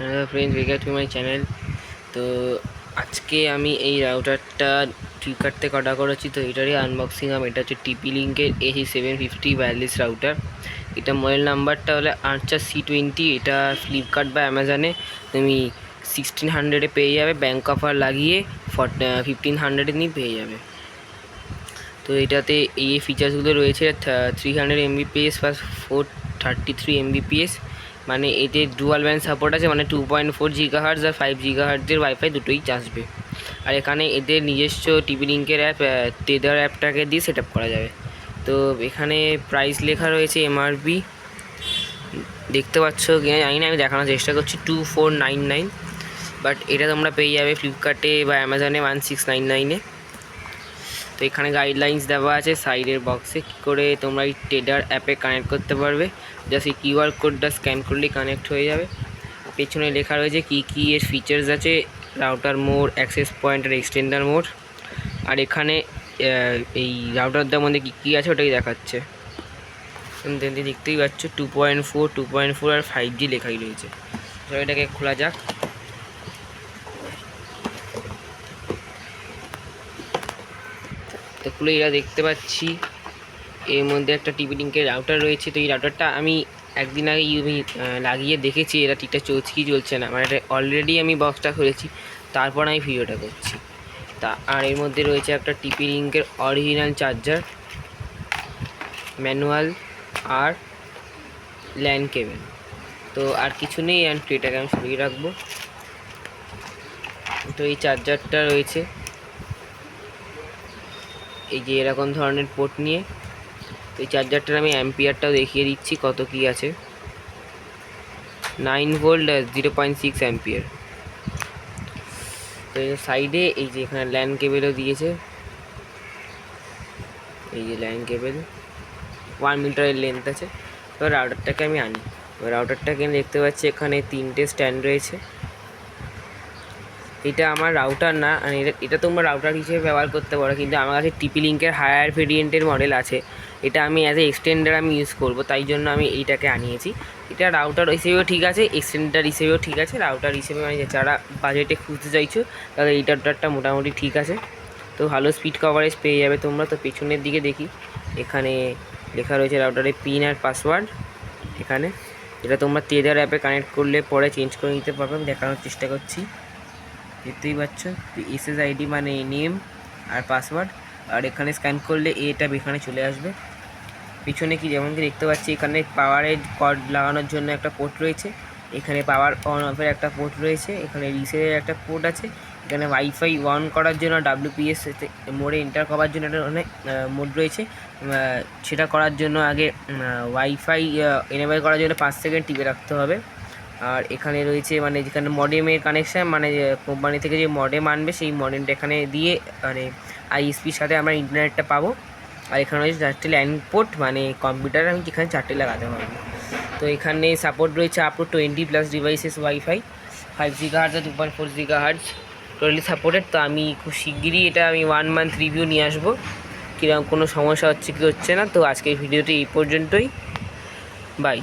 Hello friends, welcome to my channel. তো আজকে আমি এই রাউটারটা ফ্লিপকার্ট থেকে অর্ডার করেছি। তো এটারই আনবক্সিং হবে। এটা হচ্ছে TP-Link-এর AC750 ওয়্যারলেস রাউটার। এটা মডেল নাম্বারটা হলো R4C20। এটা ফ্লিপকার্ট বা অ্যামাজনে তুমি 1600-এ পেয়ে যাবে, ব্যাঙ্ক অফার লাগিয়ে 1500-এ নিয়ে পেয়ে যাবে। তো এটাতে এই ফিচার্সগুলো রয়েছে: 300 Mbps প্লাস 433 Mbps, মানে এতে ডুয়াল ব্যান্ড সাপোর্ট আছে, মানে 2.4 GHz আর 5 GHz ওয়াইফাই দুটোই আসবে। আর এখানে এদের নিজস্ব TP-Link-এর অ্যাপ, টেদার অ্যাপটাকে দিয়ে সেট আপ করা যাবে। তো এখানে প্রাইস লেখা রয়েছে MRP, দেখতে পাচ্ছ কিনা জানি না, আমি দেখানোর চেষ্টা করছি 2499, বাট এটা তোমরা পেয়ে যাবে ফ্লিপকার্টে বা অ্যামাজনে 1699-এ। তো এখানে গাইডলাইন্স দেওয়া আছে সাইডের বক্সে, কী করে তোমরা এই টেডার অ্যাপে কানেক্ট করতে পারবে। জাস্ট এই কিউআর কোডটা স্ক্যান করলেই কানেক্ট হয়ে যাবে। পেছনে লেখা রয়েছে কী এর ফিচার্স আছে: রাউটার মোড, অ্যাক্সেস পয়েন্ট আর এক্সটেন্ডার মোড। আর এখানে এই রাউটারটার মধ্যে কী আছে ওটাই দেখাচ্ছে। দেখতেই পাচ্ছ 2.4, 2.4 আর 5G লেখাই রয়েছে। তো এটাকে খোলা যাক। তো খুলে এরা দেখতে পাচ্ছি এর মধ্যে একটা TP-Link-এর রাউটার রয়েছে। তো এই রাউটারটা আমি একদিন আগে লাগিয়ে দেখেছি, এটা ঠিকঠাক চলছে কি চলছে না, মানে এটা অলরেডি আমি বক্সটা খুলেছি, তারপর আমি ভিডিওটা করছি। তা আর এর মধ্যে রয়েছে একটা TP-Link-এর অরিজিনাল চার্জার, ম্যানুয়াল আর ল্যান কেবেল। তো আর কিছু নেই, অ্যান্ড এটাকে আমি সরিয়ে রাখবো। তো এই চার্জারটা রয়েছে এই যে এরকম ধরনের পোর্ট নিয়ে। তো এই চার্জারটার আমি অ্যাম্পিয়ারটাও দেখিয়ে দিচ্ছি কত কি আছে: 9 ভোল্ট, 0.6 অ্যাম্পিয়ার। তো এই সাইডে এই যে এখানে ল্যান কেবেলও দিয়েছে, এই যে ল্যান কেবেল 1 মিটারের লেন্থ আছে। তো রাউটারটাকে আমি আনি। রাউটারটাকে দেখতে পাচ্ছি এখানে 3টে স্ট্যান্ড রয়েছে। এটা আমার রাউটার না, এটা তোমরা রাউটার হিসেবে ব্যবহার করতে পারো, কিন্তু আমার কাছে TP-Link-এর হায়ার ভেরিয়েন্টের মডেল আছে। এটা আমি অ্যাজ এ এক্সটেন্ডার আমি ইউজ করব, তাই জন্য আমি এইটাকে আনিয়েছি। এটা রাউটার হিসেবেও ঠিক আছে, এক্সটেন্ডার হিসেবেও ঠিক আছে। রাউটার হিসেবে মানে যারা বাজেটে খুঁজতে চাইছো তাহলে এই রাউটারটা মোটামুটি ঠিক আছে। তো ভালো স্পিড কভারেজ পেয়ে যাবে তোমরা। তো পেছনের দিকে দেখি, এখানে লেখা রয়েছে রাউটারের পিন আর পাসওয়ার্ড। এখানে এটা তোমরা টেদার অ্যাপে কানেক্ট করলে পরে চেঞ্জ করে নিতে পারবে। আমি দেখানোর চেষ্টা করছি, দেখতেই পাচ্ছ SSID মানে নেম আর পাসওয়ার্ড। আর এখানে স্ক্যান করলে এটা এখানে চলে আসবে। পিছনে কি যেমন কি দেখতে পাচ্ছি, এখানে পাওয়ারের কর্ড লাগানোর জন্য একটা পোর্ট রয়েছে, এখানে পাওয়ার অন অফের একটা পোর্ট রয়েছে, এখানে রিসেটের একটা পোর্ট আছে, এখানে ওয়াইফাই অন করার জন্য WPS মোডে এন্টার করার জন্য একটা অনেক মোড রয়েছে। সেটা করার জন্য আগে ওয়াইফাই এনেবল করার জন্য 5 সেকেন্ড টিপে রাখতে হবে। আর এখানে রয়েছে মানে যেখানে মডেমের কানেকশান, মানে কোম্পানি থেকে যে মডেম আনবে সেই মডেমটা এখানে দিয়ে মানে ISPর সাথে আমরা ইন্টারনেটটা পাবো। আর এখানে রয়েছে 4টে ল্যান পোর্ট, মানে কম্পিউটারে আমি যেখানে 4টে লাগাতে পারবো। তো এখানে সাপোর্ট রয়েছে up to 20+ devices WiFi, 5 GHz আর 2.4 GHz টোটালি সাপোর্টেড। তো আমি খুব শিগগিরই এটা আমি 1 মান্থ রিভিউ নিয়ে আসবো, কীরকম কোনো সমস্যা হচ্ছে কি হচ্ছে না। তো আজকের ভিডিওটি এই পর্যন্তই, বাই।